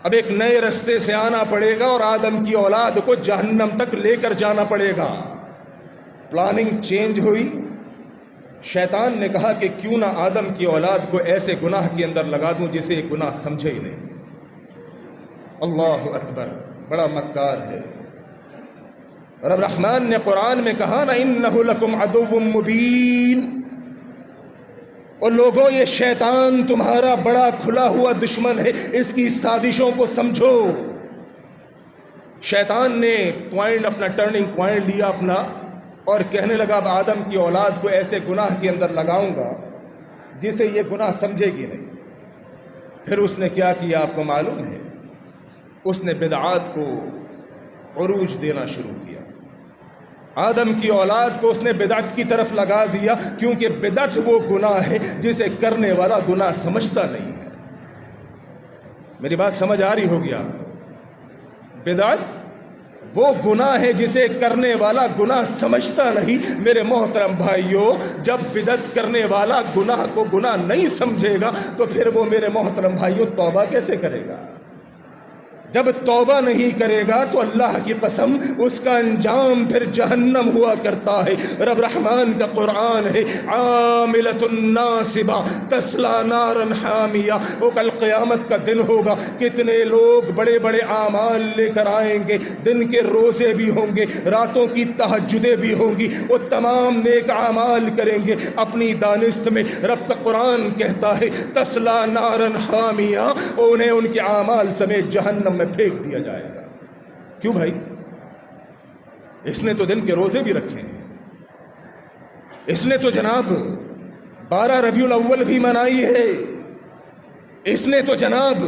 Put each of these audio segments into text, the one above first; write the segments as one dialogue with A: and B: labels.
A: اب ایک نئے رستے سے آنا پڑے گا اور آدم کی اولاد کو جہنم تک لے کر جانا پڑے گا۔ پلاننگ چینج ہوئی۔ شیطان نے کہا کہ کیوں نہ آدم کی اولاد کو ایسے گناہ کے اندر لگا دوں جسے ایک گناہ سمجھے ہی نہیں۔ اللہ اکبر، بڑا مکار ہے۔ رب رحمان نے قرآن میں کہا نا انہ لکم عدو مبین، اور لوگوں یہ شیطان تمہارا بڑا کھلا ہوا دشمن ہے، اس کی سازشوں کو سمجھو۔ شیطان نے اپنا ٹرننگ پوائنٹ لیا اپنا، اور کہنے لگا اب آدم کی اولاد کو ایسے گناہ کے اندر لگاؤں گا جسے یہ گناہ سمجھے گی نہیں۔ پھر اس نے کیا کیا آپ کو معلوم ہے؟ اس نے بدعات کو عروج دینا شروع کیا۔ آدم کی اولاد کو اس نے بدعت کی طرف لگا دیا، کیونکہ بدعت وہ گناہ ہے جسے کرنے والا گناہ سمجھتا نہیں ہے۔ میری بات سمجھ آ رہی ہوگی آپ؟ بدعت وہ گناہ ہے جسے کرنے والا گناہ سمجھتا نہیں۔ میرے محترم بھائیوں، جب بدعت کرنے والا گناہ کو گناہ نہیں سمجھے گا تو پھر وہ میرے محترم بھائیوں توبہ کیسے کرے گا؟ جب توبہ نہیں کرے گا تو اللہ کی قسم اس کا انجام پھر جہنم ہوا کرتا ہے۔ رب رحمان کا قرآن ہے عاملۃ ناصبہ تصلی نارا حامیہ۔ وہ کل قیامت کا دن ہوگا، کتنے لوگ بڑے بڑے اعمال لے کر آئیں گے، دن کے روزے بھی ہوں گے، راتوں کی تہجدیں بھی ہوں گی، وہ تمام نیک اعمال کریں گے اپنی دانست میں۔ رب کا قرآن کہتا ہے تصلی نارا حامیہ، انہیں ان کے اعمال سمیت جہنم میں پھینک دیا جائے گا۔ کیوں بھائی؟ اس نے تو دن کے روزے بھی رکھے ہیں، اس نے تو جناب 12 ربیع الاول بھی منائی ہے، اس نے تو جناب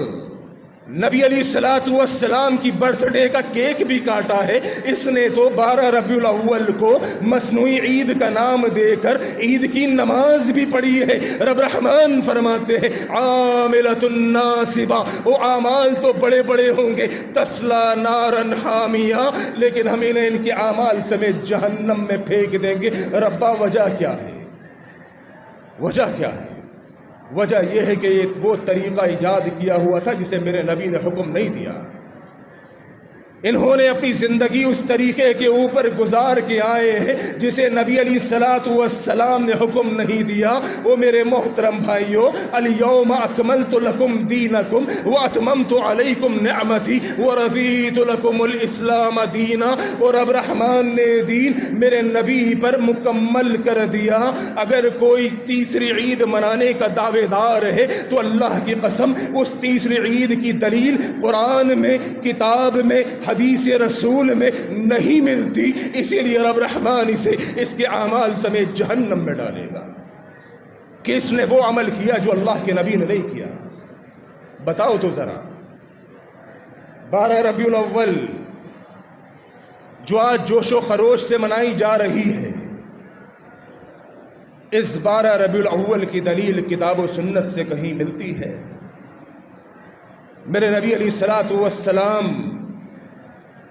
A: نبی علیہ السلام کی برتھ ڈے کا کیک بھی کاٹا ہے، اس نے تو 12 ربیع الاول کو مصنوعی عید کا نام دے کر عید کی نماز بھی پڑھی ہے۔ رب رحمان فرماتے ہیں عاملۃ ناصبہ، وہ اعمال تو بڑے بڑے ہوں گے تصلی نارا حامیہ، لیکن ہم انہیں ان کے اعمال سمیت جہنم میں پھینک دیں گے۔ ربا وجہ کیا ہے؟ وجہ کیا ہے؟ وجہ یہ ہے کہ ایک وہ طریقہ ایجاد کیا ہوا تھا جسے میرے نبی نے حکم نہیں دیا۔ انہوں نے اپنی زندگی اس طریقے کے اوپر گزار کے آئے ہیں جسے نبی علیہ السلام نے حکم نہیں دیا۔ وہ میرے محترم بھائیوں، الیوم اکملت لکم دینکم واتممت علیکم نعمتی ورضیت لکم الاسلام دینا، اور رب رحمان نے دین میرے نبی پر مکمل کر دیا۔ اگر کوئی تیسری عید منانے کا دعوے دار ہے تو اللہ کی قسم اس تیسری عید کی دلیل قرآن میں، کتاب میں، حدیث رسول میں نہیں ملتی، اسی لیے رب رحمان اسے اس کے اعمال سمیت جہنم میں ڈالے گا۔ کہ اس نے وہ عمل کیا جو اللہ کے نبی نے نہیں کیا۔ بتاؤ تو ذرا، 12 ربیع الاول جو آج جوش و خروش سے منائی جا رہی ہے، اس 12 ربیع الاول کی دلیل کتاب و سنت سے کہیں ملتی ہے؟ میرے نبی علیہ السلام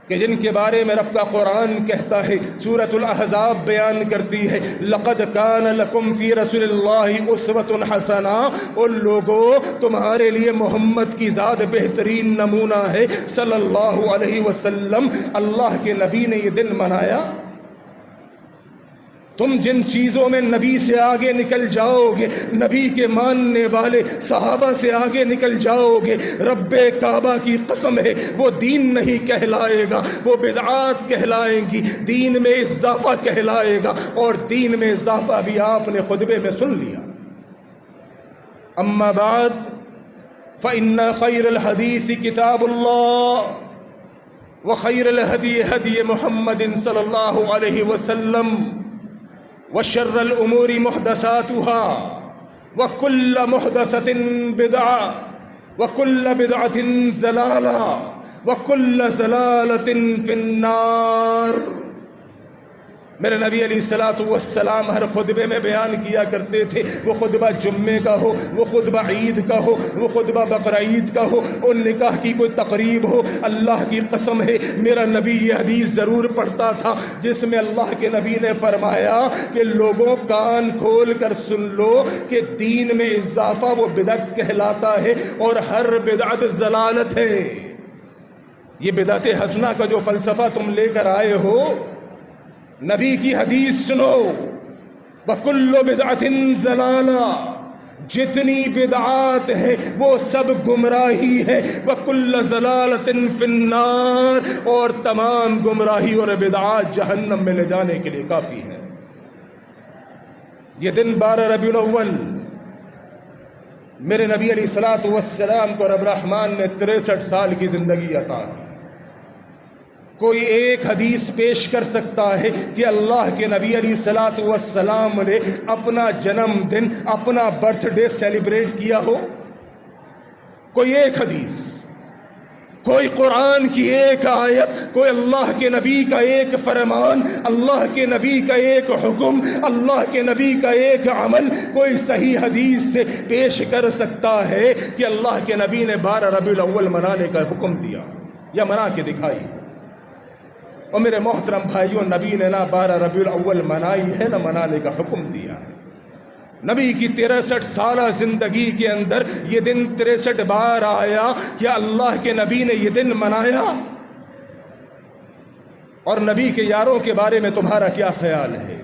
A: کہ جن کے بارے میں رب کا قرآن کہتا ہے، سورۃ الاحزاب بیان کرتی ہے لقد کان لکم فی رسول اللہ اسوۃ حسنہ، اور لوگوں تمہارے لیے محمد کی ذات بہترین نمونہ ہے صلی اللہ علیہ وسلم۔ اللہ کے نبی نے یہ دن منایا۔ تم جن چیزوں میں نبی سے آگے نکل جاؤ گے، نبی کے ماننے والے صحابہ سے آگے نکل جاؤ گے، رب کعبہ کی قسم ہے وہ دین نہیں کہلائے گا، وہ بدعات کہلائیں گی، دین میں اضافہ کہلائے گا، اور دین میں اضافہ بھی آپ نے خطبے میں سن لیا۔ اما بعد فإن خیر الحدیث کتاب اللہ وخیر الہدی ہدی محمد صلی اللہ علیہ وسلم وشر الامور محدثاتها وكل محدثة بدعة وكل بدعة ضلالة وكل ضلالة في النار۔ میرے نبی علیہ الصلوۃ والسلام ہر خطبے میں بیان کیا کرتے تھے، وہ خطبہ جمعے کا ہو، وہ خطبہ عید کا ہو، وہ خطبہ بقرعید کا ہو، اور نکاح کی کوئی تقریب ہو، اللہ کی قسم ہے میرا نبی یہ حدیث ضرور پڑھتا تھا جس میں اللہ کے نبی نے فرمایا کہ لوگوں کان کھول کر سن لو کہ دین میں اضافہ وہ بدعت کہلاتا ہے اور ہر بدعت ضلالت ہے۔ یہ بدعت حسنہ کا جو فلسفہ تم لے کر آئے ہو، نبی کی حدیث سنو، وَكُلُّ بِدْعَةٍ ضَلَالَةٍ، جتنی بدعات ہیں وہ سب گمراہی ہے، وَكُلُّ ضَلَالَةٍ فِي النَّارِ، اور تمام گمراہی اور بدعات جہنم میں لے جانے کے لیے کافی ہے۔ یہ دن 12 ربیع الاول میرے نبی علیہ الصلوۃ والسلام کو رب رحمان نے 63 سال کی زندگی عطا کی۔ کوئی ایک حدیث پیش کر سکتا ہے کہ اللہ کے نبی علیہ الصلوۃ والسلام نے اپنا جنم دن، اپنا برتھ ڈے سیلیبریٹ کیا ہو؟ کوئی ایک حدیث، کوئی قرآن کی ایک آیت، کوئی اللہ کے نبی کا ایک فرمان، اللہ کے نبی کا ایک حکم، اللہ کے نبی کا ایک عمل، کوئی صحیح حدیث سے پیش کر سکتا ہے کہ اللہ کے نبی نے 12 ربیع الاول منانے کا حکم دیا یا منا کے دکھائی؟ اور میرے محترم بھائیوں، نبی نے نہ 12 ربیع الاول منائی ہے، نہ منانے کا حکم دیا ہے۔ نبی کی 63 سالہ زندگی کے اندر یہ دن 63 بار آیا، کیا اللہ کے نبی نے یہ دن منایا؟ اور نبی کے یاروں کے بارے میں تمہارا کیا خیال ہے؟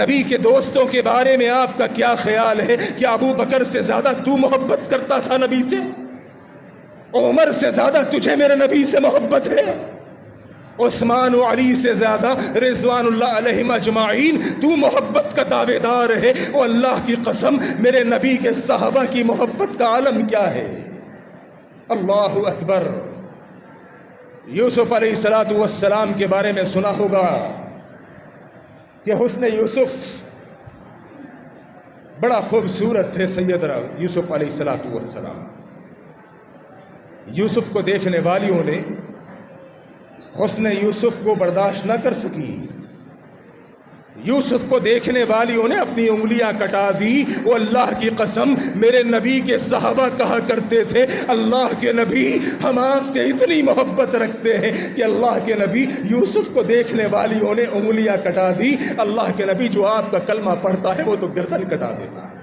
A: نبی کے دوستوں کے بارے میں آپ کا کیا خیال ہے؟ کیا ابو بکر سے زیادہ تو محبت کرتا تھا نبی سے؟ عمر سے زیادہ تجھے میرے نبی سے محبت ہے؟ عثمان و علی سے زیادہ رضوان اللہ علیہم اجمعین تو محبت کا دعوے دار ہے؟ اور اللہ کی قسم میرے نبی کے صحابہ کی محبت کا عالم کیا ہے؟ اللہ اکبر۔ یوسف علیہ السلام کے بارے میں سنا ہوگا کہ حسن یوسف بڑا خوبصورت تھے۔ سیدنا یوسف علیہ السلام، یوسف کو دیکھنے والیوں نے حسن یوسف کو برداشت نہ کر سکی، یوسف کو دیکھنے والیوں نے اپنی انگلیاں کٹا دی۔ وہ اللہ کی قسم میرے نبی کے صحابہ کہا کرتے تھے، اللہ کے نبی ہم آپ سے اتنی محبت رکھتے ہیں کہ اللہ کے نبی یوسف کو دیکھنے والیوں نے انگلیاں کٹا دی، اللہ کے نبی جو آپ کا کلمہ پڑھتا ہے وہ تو گردن کٹا دیتا ہے۔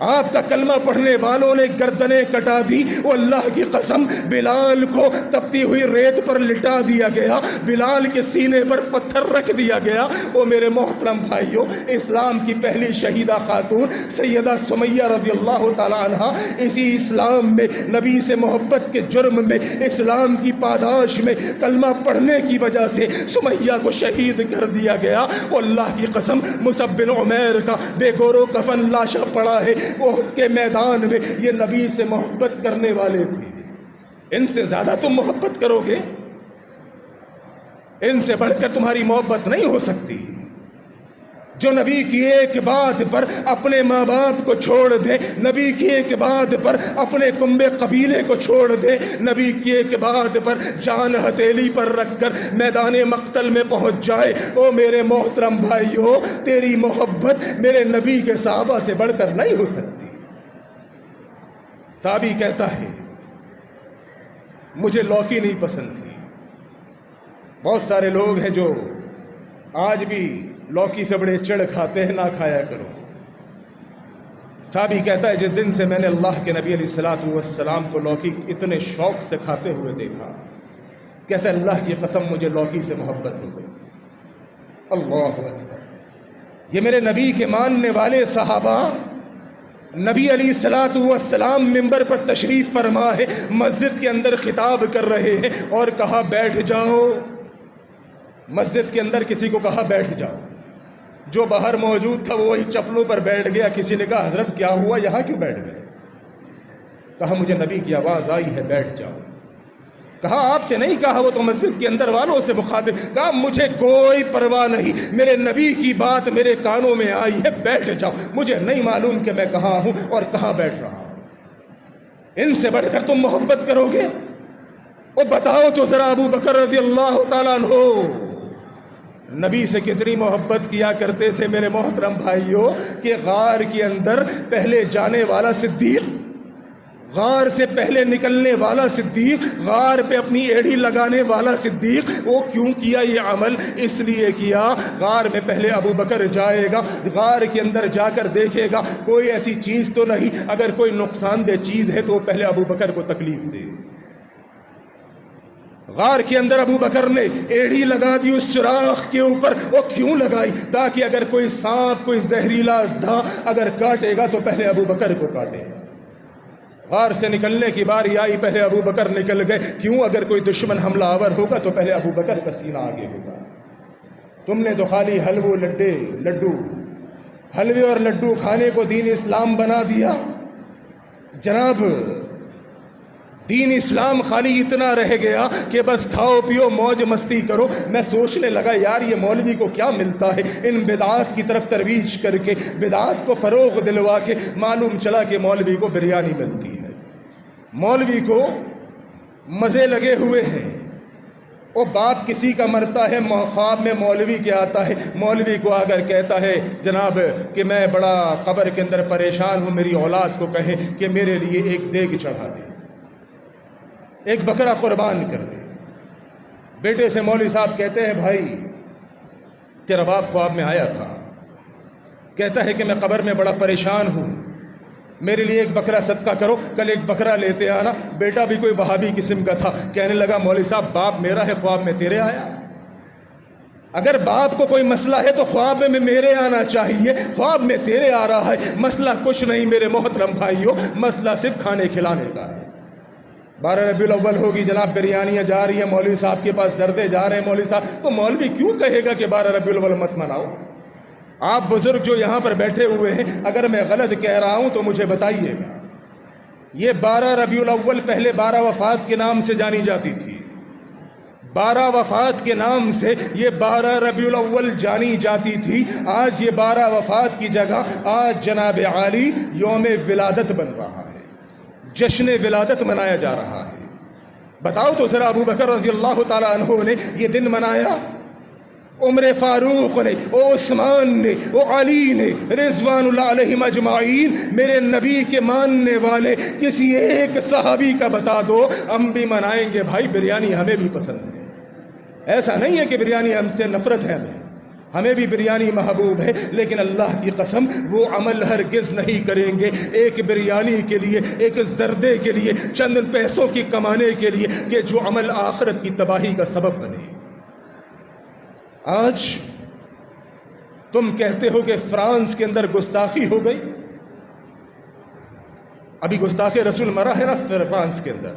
A: آپ کا کلمہ پڑھنے والوں نے گردنیں کٹا دی۔ وہ اللہ کی قسم بلال کو تپتی ہوئی ریت پر لٹا دیا گیا، بلال کے سینے پر پتھر رکھ دیا گیا۔ وہ میرے محترم بھائیوں، اسلام کی پہلی شہیدہ خاتون سیدہ سمیہ رضی اللہ تعالی عنہ اسی اسلام میں نبی سے محبت کے جرم میں، اسلام کی پاداش میں کلمہ پڑھنے کی وجہ سے سمیہ کو شہید کر دیا گیا۔ وہ اللہ کی قسم مصعب بن عمیر کا بے گور و کفن لاشا پڑا ہے احد کے میدان میں، یہ نبی سے محبت کرنے والے تھے۔ ان سے زیادہ تم محبت کرو گے؟ ان سے بڑھ کر تمہاری محبت نہیں ہو سکتی۔ جو نبی کی ایک بات پر اپنے ماں باپ کو چھوڑ دے، نبی کی ایک بات پر اپنے کنبے قبیلے کو چھوڑ دے، نبی کی ایک بات پر جان ہتھیلی پر رکھ کر میدان مقتل میں پہنچ جائے، او میرے محترم بھائیوں، تیری محبت میرے نبی کے صحابہ سے بڑھ کر نہیں ہو سکتی۔ صحابی کہتا ہے مجھے لوکی نہیں پسند تھی۔ بہت سارے لوگ ہیں جو آج بھی لوکی سے بڑے چڑ کھاتے ہیں، نہ کھایا کرو۔ صحابی کہتا ہے جس دن سے میں نے اللہ کے نبی علیہ السلام کو لوکی اتنے شوق سے کھاتے ہوئے دیکھا، کہتا ہے اللہ کی قسم مجھے لوکی سے محبت ہو گئی۔ اللہ اکبر۔ یہ میرے نبی کے ماننے والے صحابہ، نبی علیہ السلام منبر پر تشریف فرما ہے، مسجد کے اندر خطاب کر رہے ہیں اور کہا بیٹھ جاؤ۔ مسجد کے اندر کسی کو کہا بیٹھ جاؤ، جو باہر موجود تھا وہ وہی چپلوں پر بیٹھ گیا۔ کسی نے کہا حضرت کیا ہوا، یہاں کیوں بیٹھ گئے؟ کہا مجھے نبی کی آواز آئی ہے بیٹھ جاؤ۔ کہا آپ سے نہیں کہا، وہ تو مسجد کے اندر والوں سے مخاطب۔ کہا مجھے کوئی پرواہ نہیں، میرے نبی کی بات میرے کانوں میں آئی ہے، بیٹھ جاؤ۔ مجھے نہیں معلوم کہ میں کہاں ہوں اور کہاں بیٹھ رہا ہوں۔ ان سے بڑھ کر تم محبت کرو گے؟ اور بتاؤ تو ذرا ابو بکر رضی اللہ تعالیٰ عنہ نبی سے کتنی محبت کیا کرتے تھے میرے محترم بھائیوں کہ غار کے اندر پہلے جانے والا صدیق، غار سے پہلے نکلنے والا صدیق، غار پہ اپنی ایڑی لگانے والا صدیق، وہ کیوں کیا یہ عمل؟ اس لیے کیا غار میں پہلے ابو بکر جائے گا، غار کے اندر جا کر دیکھے گا کوئی ایسی چیز تو نہیں، اگر کوئی نقصان دہ چیز ہے تو وہ پہلے ابو بکر کو تکلیف دے۔ غار کے اندر ابو بکر نے ایڑی لگا دی اس سوراخ کے اوپر، وہ کیوں لگائی؟ تاکہ اگر کوئی سانپ، کوئی زہریلا اژدھا اگر کاٹے گا تو پہلے ابو بکر کو کاٹے۔ غار سے نکلنے کی باری آئی، پہلے ابو بکر نکل گئے، کیوں؟ اگر کوئی دشمن حملہ آور ہوگا تو پہلے ابو بکر کا سینہ آگے ہوگا۔ تم نے تو خالی حلوے اور لڈو کھانے کو دین اسلام بنا دیا۔ جناب دین اسلام خالی اتنا رہ گیا کہ بس کھاؤ پیو موج مستی کرو۔ میں سوچنے لگا یار یہ مولوی کو کیا ملتا ہے ان بدعات کی طرف ترویج کر کے، بدعات کو فروغ دلوا کے؟ معلوم چلا کہ مولوی کو بریانی ملتی ہے، مولوی کو مزے لگے ہوئے ہیں۔ وہ باپ کسی کا مرتا ہے، خواب میں مولوی کے آتا ہے، مولوی کو اگر کہتا ہے جناب کہ میں بڑا قبر کے اندر پریشان ہوں، میری اولاد کو کہے کہ میرے لیے ایک دیگ چڑھا دے، ایک بکرا قربان کر دے۔ بیٹے سے مولوی صاحب کہتے ہیں بھائی تیرا باپ خواب میں آیا تھا، کہتا ہے کہ میں قبر میں بڑا پریشان ہوں، میرے لیے ایک بکرا صدقہ کرو، کل ایک بکرا لیتے آنا۔ بیٹا بھی کوئی وہابی قسم کا تھا، کہنے لگا مولوی صاحب باپ میرا ہے، خواب میں تیرے آیا؟ اگر باپ کو کوئی مسئلہ ہے تو خواب میں میرے آنا چاہیے، خواب میں تیرے آ رہا ہے۔ مسئلہ کچھ نہیں میرے محترم بھائیوں، مسئلہ صرف کھانے کھلانے کا ہے۔ 12 ربیع الاول ہوگی، جناب بریانیاں جا رہی ہیں، مولوی صاحب کے پاس دردے جا رہے ہیں مولوی صاحب، تو مولوی کیوں کہے گا کہ 12 ربیع الاول مت مناؤ؟ آپ بزرگ جو یہاں پر بیٹھے ہوئے ہیں، اگر میں غلط کہہ رہا ہوں تو مجھے بتائیے گا۔ یہ 12 ربیع الاول پہلے 12 وفات کے نام سے جانی جاتی تھی، 12 وفات کے نام سے یہ 12 ربیع الاول جانی جاتی تھی۔ آج یہ 12 وفات کی جگہ آج جناب عالی یوم ولادت بن رہا ہے، جشن ولادت منایا جا رہا ہے۔ بتاؤ تو ذرا ابو بکر رضی اللہ تعالیٰ عنہ نے یہ دن منایا، عمر فاروق نے، او عثمان نے، او علی نے، رضوان اللہ علیہم اجمعین، میرے نبی کے ماننے والے کسی ایک صحابی کا بتا دو ہم بھی منائیں گے بھائی بریانی ہمیں بھی پسند ہے۔ ایسا نہیں ہے کہ بریانی ہم سے نفرت ہے، ہمیں بھی بریانی محبوب ہے، لیکن اللہ کی قسم وہ عمل ہرگز نہیں کریں گے ایک بریانی کے لیے، ایک زردے کے لیے، چند پیسوں کی کمانے کے لیے، کہ جو عمل آخرت کی تباہی کا سبب بنے۔ آج تم کہتے ہو کہ فرانس کے اندر گستاخی ہو گئی، ابھی گستاخ رسول مرا ہے نا فرانس کے اندر،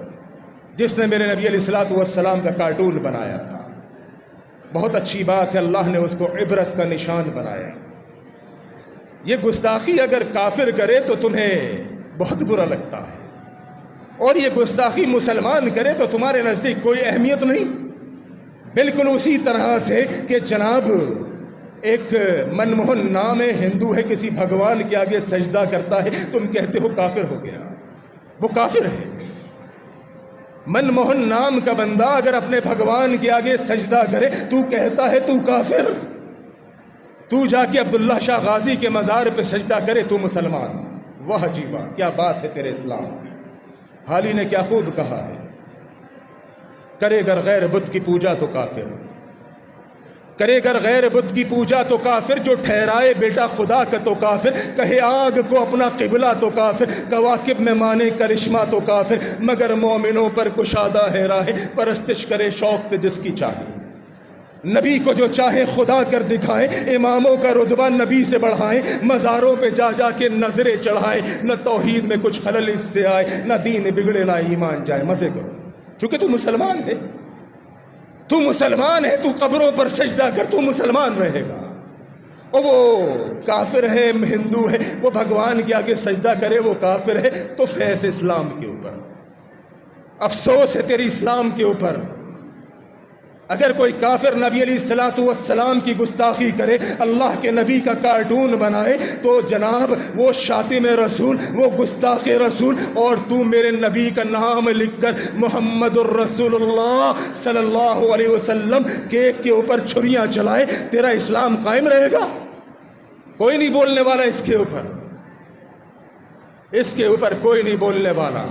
A: جس نے میرے نبی علیہ الصلوۃ والسلام کا کارٹون بنایا تھا۔ بہت اچھی بات ہے، اللہ نے اس کو عبرت کا نشان بنایا۔ یہ گستاخی اگر کافر کرے تو تمہیں بہت برا لگتا ہے، اور یہ گستاخی مسلمان کرے تو تمہارے نزدیک کوئی اہمیت نہیں۔ بالکل اسی طرح سے کہ جناب ایک منموہن نام ہے، ہندو ہے، کسی بھگوان کے آگے سجدہ کرتا ہے، تم کہتے ہو کافر ہو گیا، وہ کافر ہے۔ منموہن نام کا بندہ اگر اپنے بھگوان کے آگے سجدہ کرے تو کہتا ہے تو کافر، تو جا کے عبداللہ شاہ غازی کے مزار پہ سجدہ کرے تو مسلمان۔ واہ جی واہ، کیا بات ہے تیرے اسلام کی۔ حالی نے کیا خوب کہا ہے، کرے گر غیر بت کی پوجا تو کافر، کرے گر غیر بت کی پوجا تو کافر، جو ٹھہرائے بیٹا خدا کا تو کافر، کہے آگ کو اپنا قبلہ تو کافر، کواکب میں مانے کرشمہ تو کافر، مگر مومنوں پر کشادہ ہے راہ، پرستش کرے شوق سے جس کی چاہے۔ نبی کو جو چاہے خدا کر دکھائیں، اماموں کا رتبہ نبی سے بڑھائیں، مزاروں پہ جا جا کے نظریں چڑھائیں، نہ توحید میں کچھ خلل اس سے آئے، نہ دین بگڑے نہ ایمان جائے۔ مزے کرو، چونکہ تو مسلمان ہے، تو مسلمان ہے، تو قبروں پر سجدہ کر، تو مسلمان رہے گا۔ اور وہ کافر ہے، ہندو ہے، وہ بھگوان کے آگے سجدہ کرے، وہ کافر ہے۔ تو فیض اسلام کے اوپر افسوس ہے، تیری اسلام کے اوپر اگر کوئی کافر نبی علیہ الصلوۃ والسلام کی گستاخی کرے، اللہ کے نبی کا کارٹون بنائے، تو جناب وہ شاتم رسول، وہ گستاخ رسول، اور تو میرے نبی کا نام لکھ کر محمد الرسول اللہ صلی اللہ علیہ وسلم کیک کے اوپر چھریاں چلائے، تیرا اسلام قائم رہے گا؟ کوئی نہیں بولنے والا اس کے اوپر، اس کے اوپر کوئی نہیں بولنے والا،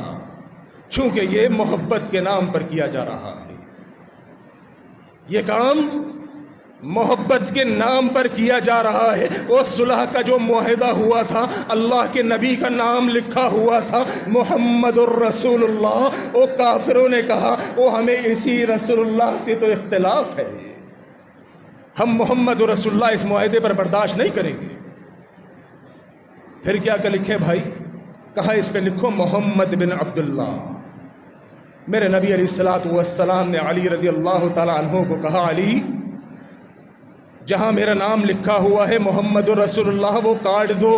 A: چونکہ یہ محبت کے نام پر کیا جا رہا ہے، یہ کام محبت کے نام پر کیا جا رہا ہے۔ وہ صلح کا جو معاہدہ ہوا تھا، اللہ کے نبی کا نام لکھا ہوا تھا محمد الرسول اللہ، وہ کافروں نے کہا وہ ہمیں اسی رسول اللہ سے تو اختلاف ہے، ہم محمد رسول اللہ اس معاہدے پر برداشت نہیں کریں گے۔ پھر کیا کہ لکھے بھائی، کہا اس پہ لکھو محمد بن عبداللہ۔ میرے نبی علیہ الصلوۃ والسلام نے علی رضی اللہ تعالیٰ عنہ کو کہا، علی جہاں میرا نام لکھا ہوا ہے محمد رسول اللہ وہ کاٹ دو۔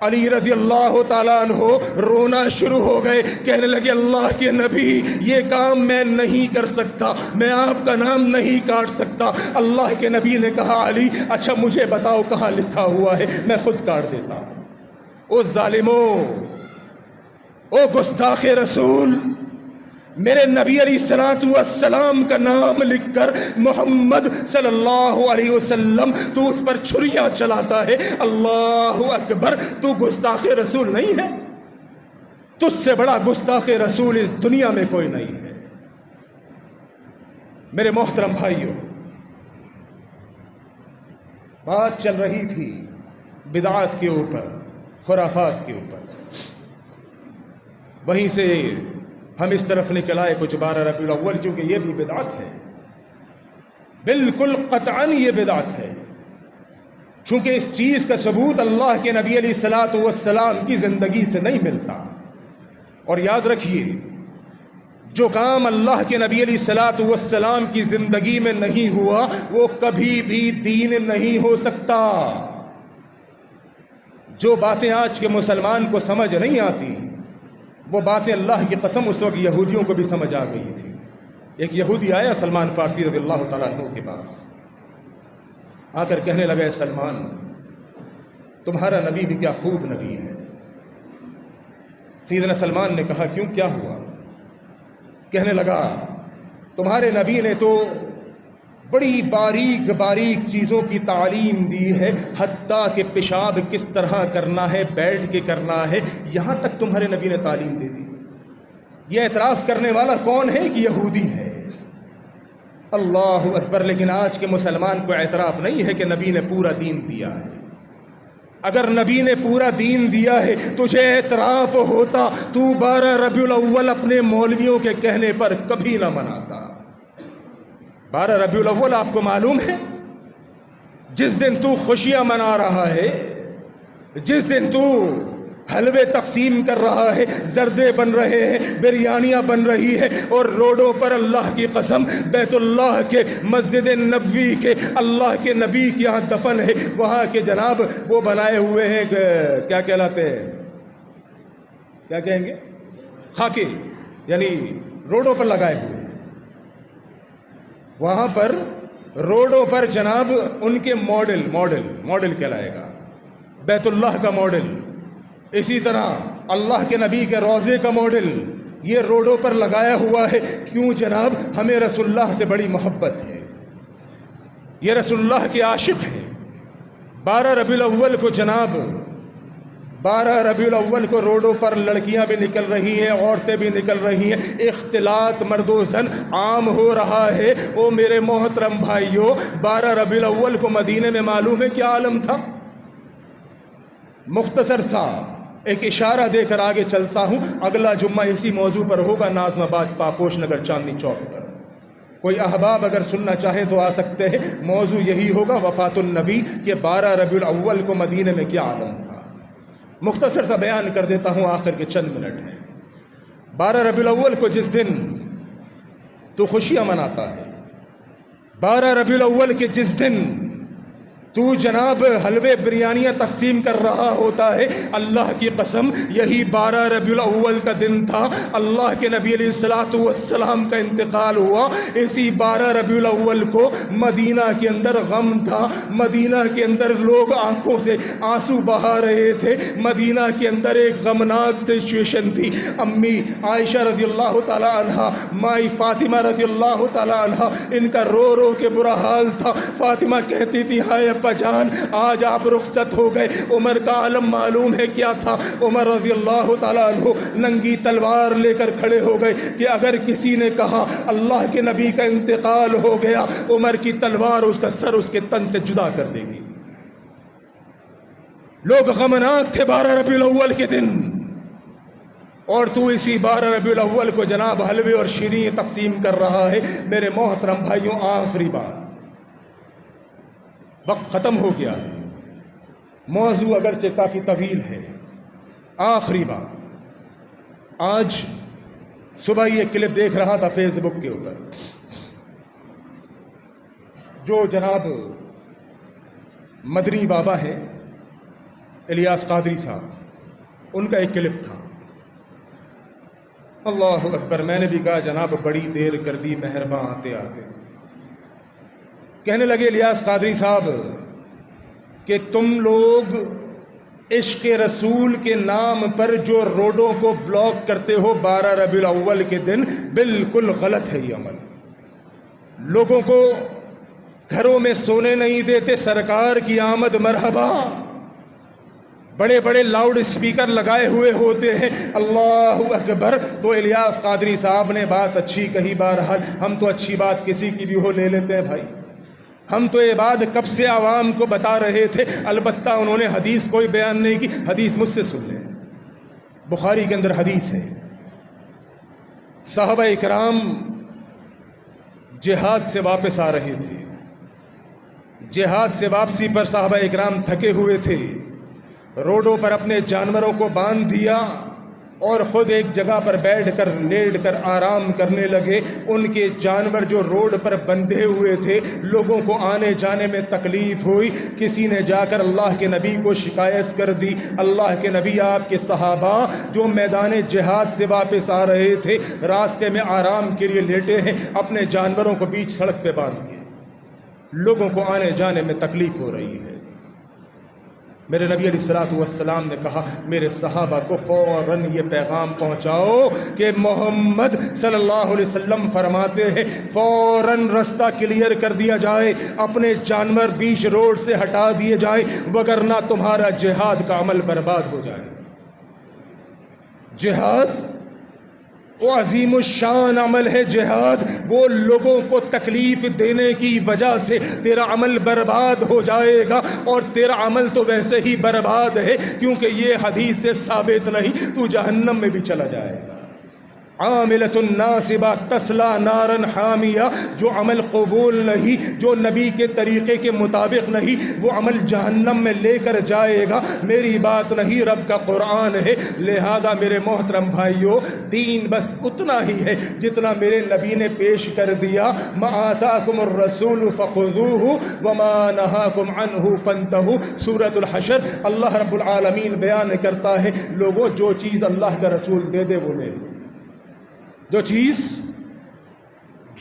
A: علی رضی اللہ تعالیٰ عنہ رونا شروع ہو گئے، کہنے لگے اللہ کے نبی یہ کام میں نہیں کر سکتا، میں آپ کا نام نہیں کاٹ سکتا۔ اللہ کے نبی نے کہا، علی اچھا مجھے بتاؤ کہاں لکھا ہوا ہے، میں خود کاٹ دیتا ہوں۔ او ظالموں، او گستاخ رسول، میرے نبی علیہ الصلوۃ والسلام کا نام لکھ کر محمد صلی اللہ علیہ وسلم تو اس پر چھریاں چلاتا ہے، اللہ اکبر، تو گستاخ رسول نہیں ہے؟ تجھ سے بڑا گستاخ رسول اس دنیا میں کوئی نہیں ہے۔ میرے محترم بھائیوں، بات چل رہی تھی بدعات کے اوپر، خرافات کے اوپر، وہیں سے ہم اس طرف نکل آئے کچھ 12 ربیع الاول، چونکہ یہ بھی بدعت ہے، بالکل قطعاً یہ بدعت ہے، چونکہ اس چیز کا ثبوت اللہ کے نبی علیہ الصلوۃ والسلام کی زندگی سے نہیں ملتا۔ اور یاد رکھیے، جو کام اللہ کے نبی علیہ الصلوۃ والسلام کی زندگی میں نہیں ہوا وہ کبھی بھی دین نہیں ہو سکتا۔ جو باتیں آج کے مسلمان کو سمجھ نہیں آتی، وہ باتیں اللہ کی قسم اس وقت یہودیوں کو بھی سمجھ آ گئی تھی۔ ایک یہودی آیا سلمان فارسی رضی اللہ تعالیٰ عنہ کے پاس، آ کر کہنے لگا، سلمان تمہارا نبی بھی کیا خوب نبی ہے۔ سیدنا سلمان نے کہا، کیوں، کیا ہوا؟ کہنے لگا، تمہارے نبی نے تو بڑی باریک باریک چیزوں کی تعلیم دی ہے، حتیٰ کہ پیشاب کس طرح کرنا ہے، بیٹھ کے کرنا ہے، یہاں تک تمہارے نبی نے تعلیم دے دی۔ یہ اعتراف کرنے والا کون ہے؟ کہ یہودی ہے۔ اللہ اکبر! لیکن آج کے مسلمان کو اعتراف نہیں ہے کہ نبی نے پورا دین دیا ہے۔ اگر نبی نے پورا دین دیا ہے، تجھے اعتراف ہوتا، تو 12 ربیع الاول اپنے مولویوں کے کہنے پر کبھی نہ مناتا۔ 12 ربیع الاول آپ کو معلوم ہے، جس دن تو خوشیاں منا رہا ہے، جس دن تو حلوے تقسیم کر رہا ہے، زردے بن رہے ہیں، بریانیاں بن رہی ہے، اور روڈوں پر اللہ کی قسم بیت اللہ کے، مسجد نبوی کے، اللہ کے نبی کے یہاں دفن ہے، وہاں کے جناب وہ بنائے ہوئے ہیں، کیا کہلاتے ہیں، کیا کہیں گے، خاکے، یعنی روڈوں پر لگائے ہوئے ہیں، وہاں پر روڈوں پر جناب ان کے ماڈل کہلائے گا، بیت اللہ کا ماڈل، اسی طرح اللہ کے نبی کے روضے کا ماڈل، یہ روڈوں پر لگایا ہوا ہے۔ کیوں جناب؟ ہمیں رسول اللہ سے بڑی محبت ہے، یہ رسول اللہ کے عاشق ہیں۔ 12 ربیع الاول کو جناب، 12 ربیع الاول کو روڈوں پر لڑکیاں بھی نکل رہی ہیں، عورتیں بھی نکل رہی ہیں، اختلاط مرد و زن عام ہو رہا ہے۔ او میرے محترم بھائیوں، 12 ربیع الاول کو مدینے میں معلوم ہے کیا عالم تھا؟ مختصر سا ایک اشارہ دے کر آگے چلتا ہوں، اگلا جمعہ اسی موضوع پر ہوگا، ناظم آباد پاپوش نگر چاندنی چوک پر۔ کوئی احباب اگر سننا چاہیں تو آ سکتے ہیں، موضوع یہی ہوگا، وفات النبی، کہ 12 ربیع الاول کو مدینے میں کیا عالم تھا۔ مختصر سا بیان کر دیتا ہوں، آخر کے چند منٹ ہیں۔ 12 ربیع الاول کو جس دن تو خوشیاں مناتا ہے، 12 ربیع الاول کے جس دن تو جناب حلوے بریانیاں تقسیم کر رہا ہوتا ہے. اللہ کی قسم یہی 12 ربیع الاول کا دن تھا. اللہ کے نبی علیہ الصلوۃ والسلام کا انتقال ہوا. اسی 12 ربیع الاول کو مدینہ کے اندر غم تھا. مدینہ کے اندر لوگ آنکھوں سے آنسو بہا رہے تھے. مدینہ کے اندر ایک غمناک سچویشن تھی. امی عائشہ رضی اللہ تعالی عنہا، مائی فاطمہ رضی اللہ تعالی عنہا، ان کا رو رو کے برا حال تھا. فاطمہ کہتی تھی ہائے ابا جان آج آپ رخصت ہو گئے. عمر کا عالم معلوم ہے کیا تھا. عمر رضی اللہ تعالیٰ عنہ ننگی تلوار لے کر کھڑے ہو گئے کہ اگر کسی نے کہا اللہ کے نبی کا انتقال ہو گیا، عمر کی تلوار اس کا سر اس کے تن سے جدا کر دے گی. لوگ غمناک تھے 12 ربیع الاول کے دن، اور تو اسی 12 ربیع الاول کو جناب حلوے اور شیریں تقسیم کر رہا ہے. میرے محترم بھائیوں، آخری بات، وقت ختم ہو گیا، موضوع اگرچہ کافی طویل ہے. آخری بات، آج صبح یہ کلپ دیکھ رہا تھا فیس بک کے اوپر، جو جناب مدنی بابا ہیں الیاس قادری صاحب، ان کا ایک کلپ تھا. اللہ اکبر، میں نے بھی کہا جناب بڑی دیر کر دی مہرباں آتے آتے. کہنے لگے الیاس قادری صاحب کہ تم لوگ عشق رسول کے نام پر جو روڈوں کو بلاک کرتے ہو 12 ربیع الاول کے دن، بالکل غلط ہے یہ عمل. لوگوں کو گھروں میں سونے نہیں دیتے، سرکار کی آمد مرحبا، بڑے بڑے لاؤڈ اسپیکر لگائے ہوئے ہوتے ہیں، اللہ اکبر. تو الیاس قادری صاحب نے بات اچھی کہی. بہرحال ہم تو اچھی بات کسی کی بھی ہو لے لیتے ہیں بھائی. ہم تو یہ بات کب سے عوام کو بتا رہے تھے، البتہ انہوں نے حدیث کوئی بیان نہیں کی. حدیث مجھ سے سن لیں، بخاری کے اندر حدیث ہے، صحابہ اکرام جہاد سے واپس آ رہے تھے. جہاد سے واپسی پر صحابہ اکرام تھکے ہوئے تھے، روڈوں پر اپنے جانوروں کو باندھ دیا اور خود ایک جگہ پر بیٹھ کر لیٹ کر آرام کرنے لگے. ان کے جانور جو روڈ پر بندھے ہوئے تھے، لوگوں کو آنے جانے میں تکلیف ہوئی. کسی نے جا کر اللہ کے نبی کو شکایت کر دی. اللہ کے نبی، آپ کے صحابہ جو میدان جہاد سے واپس آ رہے تھے، راستے میں آرام کے لیے لیٹے ہیں، اپنے جانوروں کو بیچ سڑک پہ باندھ کے، لوگوں کو آنے جانے میں تکلیف ہو رہی ہے. میرے نبی علیہ الصلوۃ والسلام نے کہا میرے صحابہ کو فوراً یہ پیغام پہنچاؤ کہ محمد صلی اللہ علیہ وسلم فرماتے ہیں فوراً رستہ کلیئر کر دیا جائے، اپنے جانور بیچ روڈ سے ہٹا دیے جائے، وگرنہ تمہارا جہاد کا عمل برباد ہو جائے. جہاد وہ عظیم الشان عمل ہے. جہاد وہ لوگوں کو تکلیف دینے کی وجہ سے تیرا عمل برباد ہو جائے گا، اور تیرا عمل تو ویسے ہی برباد ہے کیونکہ یہ حدیث سے ثابت نہیں، تو جہنم میں بھی چلا جائے گا. عاملۃ ناصبہ تصلی نارا حامیہ، جو عمل قبول نہیں، جو نبی کے طریقے کے مطابق نہیں، وہ عمل جہنم میں لے کر جائے گا. میری بات نہیں، رب کا قرآن ہے. لہذا میرے محترم بھائیوں، دین بس اتنا ہی ہے جتنا میرے نبی نے پیش کر دیا. ما آتاکم الرسول فخذوہ وما نہاکم عنہ فانتہوا. سورۃ الحشر اللہ رب العالمین بیان کرتا ہے لوگوں جو چیز اللہ کا رسول دے دے وہ لے لو. جو چیز،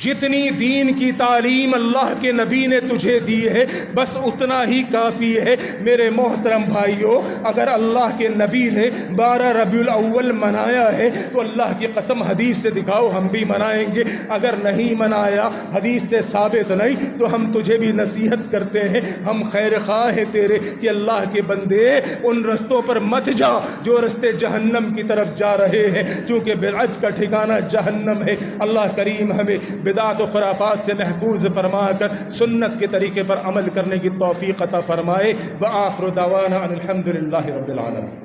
A: جتنی دین کی تعلیم اللہ کے نبی نے تجھے دی ہے بس اتنا ہی کافی ہے. میرے محترم بھائیوں، اگر اللہ کے نبی نے 12 ربیع الاول منایا ہے تو اللہ کی قسم حدیث سے دکھاؤ، ہم بھی منائیں گے. اگر نہیں منایا، حدیث سے ثابت نہیں، تو ہم تجھے بھی نصیحت کرتے ہیں، ہم خیر خواہ ہیں تیرے کہ اللہ کے بندے ان رستوں پر مت جا جو رستے جہنم کی طرف جا رہے ہیں، کیونکہ بدعت کا ٹھکانہ جہنم ہے. اللہ کریم ہمیں بدعات و خرافات سے محفوظ فرما کر سنت کے طریقے پر عمل کرنے کی توفیق عطا فرمائے. وآخر دعوانا ان الحمد للہ رب العالمین.